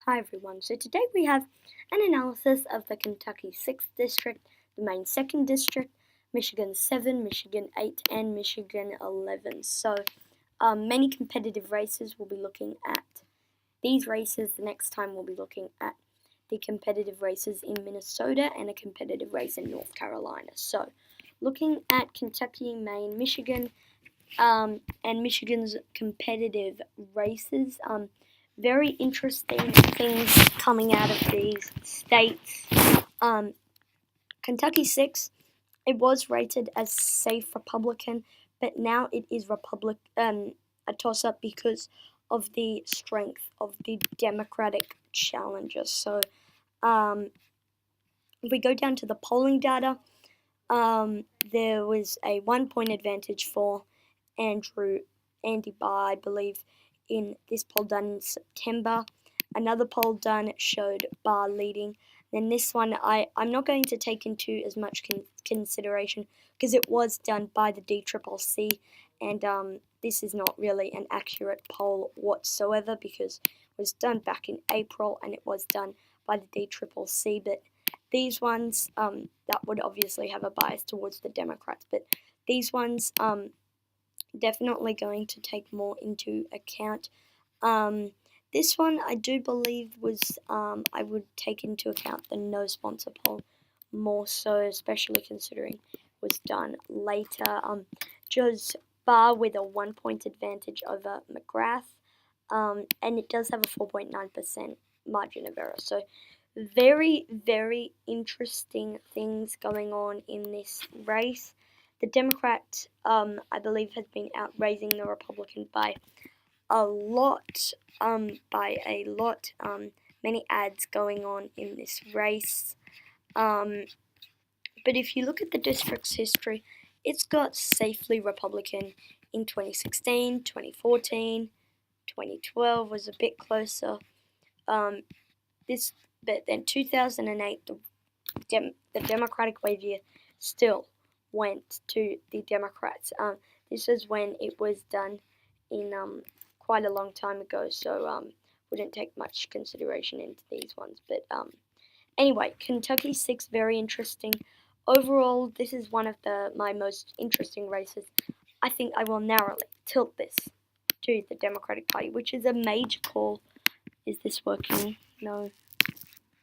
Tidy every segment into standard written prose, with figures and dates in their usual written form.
Hi everyone, so today we have an analysis of the Kentucky 6th District, the Maine 2nd District, Michigan 7, Michigan 8, and Michigan 11. So many competitive races we'll be looking at. These races, the next time we'll be looking at the competitive races in Minnesota and a competitive race in North Carolina. So looking at Kentucky, Maine, Michigan, and Michigan's competitive races. Very interesting things coming out of these states. Kentucky 6, it was rated as safe Republican, but now it is a toss-up because of the strength of the Democratic challenger. So if we go down to the polling data, there was a 1 point advantage for Andy Barr, I believe, in this poll done in September. Another poll done showed Barr leading. Then this one, I'm not going to take into as much consideration because it was done by the DCCC, and this is not really an accurate poll whatsoever because it was done back in April and it was done by the DCCC. But these ones, that would obviously have a bias towards the Democrats, but these ones, definitely going to take more into account. This one I do believe was I would take into account the no sponsor poll more so, especially considering it was done later. Joe's Barr with a 1 point advantage over McGrath, and it does have a 4.9% margin of error. So very, very interesting things going on in this race. The Democrat, I believe, has been outraising the Republican by a lot, many ads going on in this race. But if you look at the district's history, it's got safely Republican in 2016, 2014, 2012 was a bit closer. But then 2008, the Democratic wave year still went to the Democrats. This is when it was done in quite a long time ago, so wouldn't take much consideration into these ones. But anyway, Kentucky 6, very interesting. Overall, this is one of my most interesting races. I think I will narrowly tilt this to the Democratic Party, which is a major call. Is this working? No.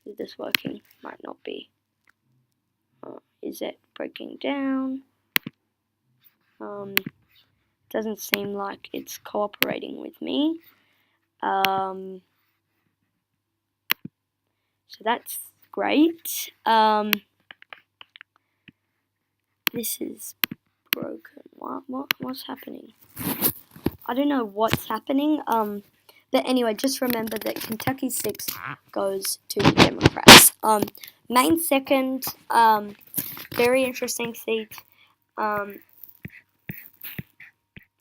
Is this working? Might not be. Is it breaking down? Doesn't seem like it's cooperating with me. So that's great. This is broken. What's happening? I don't know what's happening. But anyway, just remember that Kentucky 6 goes to the Democrats. Maine 2nd, very interesting seat.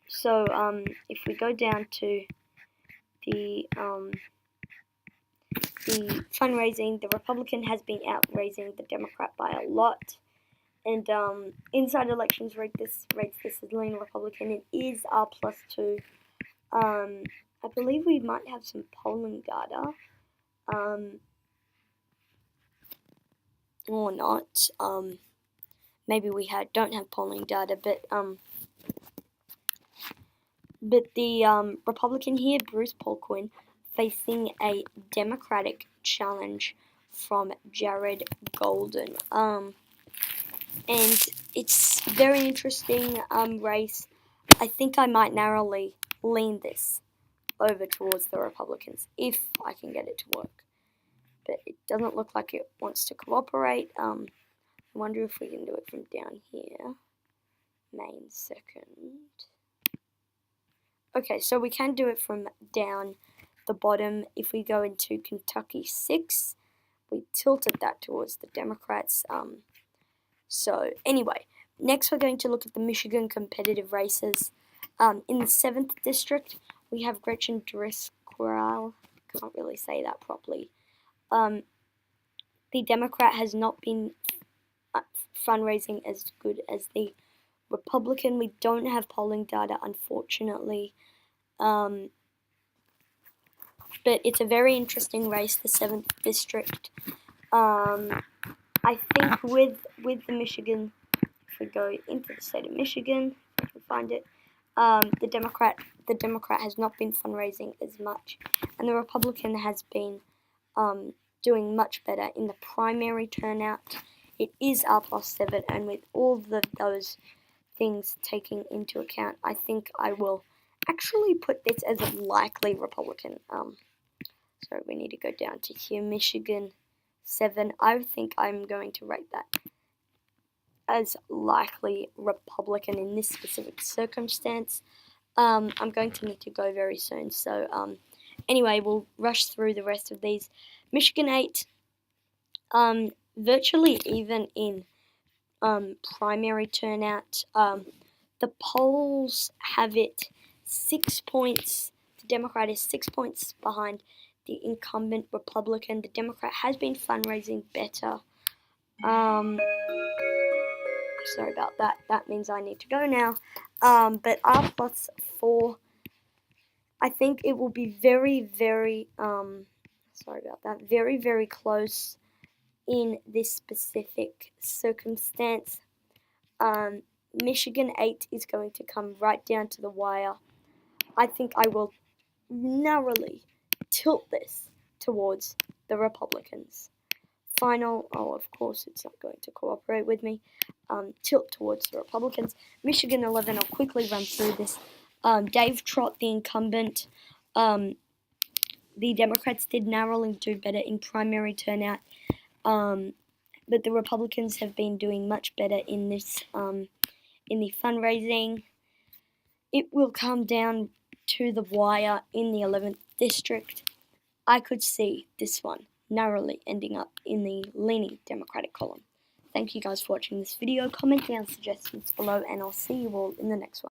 So if we go down to the fundraising, the Republican has been outraising the Democrat by a lot. And Inside Elections rates this as lean Republican. It is R+2. I believe we might have some polling data. Or not. Maybe we don't have polling data, but the Republican here, Bruce Polkwin, facing a Democratic challenge from Jared Golden. And it's very interesting race. I think I might narrowly lean this over towards the Republicans if I can get it to work. But it doesn't look like it wants to cooperate. I wonder if we can do it from down here. Maine 2nd. Okay, so we can do it from down the bottom. If we go into Kentucky 6, we tilted that towards the Democrats. So anyway, next we're going to look at the Michigan competitive races. In the 7th District, we have Gretchen Driscoll. Can't really say that properly. The Democrat has not been fundraising as good as the Republican. We don't have polling data, unfortunately. but it's a very interesting race, the 7th district. I think with the Michigan, if we go into the state of Michigan, if I can find it, the Democrat has not been fundraising as much, and the Republican has been doing much better in the primary turnout. It is R+7, and with all of those things taken into account, I think I will actually put this as a likely Republican. So we need to go down to here, Michigan 7. I think I'm going to rate that as likely Republican in this specific circumstance. I'm going to need to go very soon, so anyway, we'll rush through the rest of these. Michigan 8, virtually even in primary turnout. The polls have it 6 points. The Democrat is 6 points behind the incumbent Republican. The Democrat has been fundraising better. Sorry about that. That means I need to go now. But R+4, I think it will be very, very, sorry about that, very, very close in this specific circumstance. Michigan 8 is going to come right down to the wire. I think I will narrowly tilt this towards the Republicans. Final, oh, of course, it's not going to cooperate with me. Tilt towards the Republicans. Michigan 11, I'll quickly run through this. Dave Trott, the incumbent. The Democrats did narrowly do better in primary turnout, but the Republicans have been doing much better in this, in the fundraising. It will come down to the wire in the 11th district. I could see this one narrowly ending up in the leaning Democratic column. Thank you guys for watching this video. Comment down suggestions below, and I'll see you all in the next one.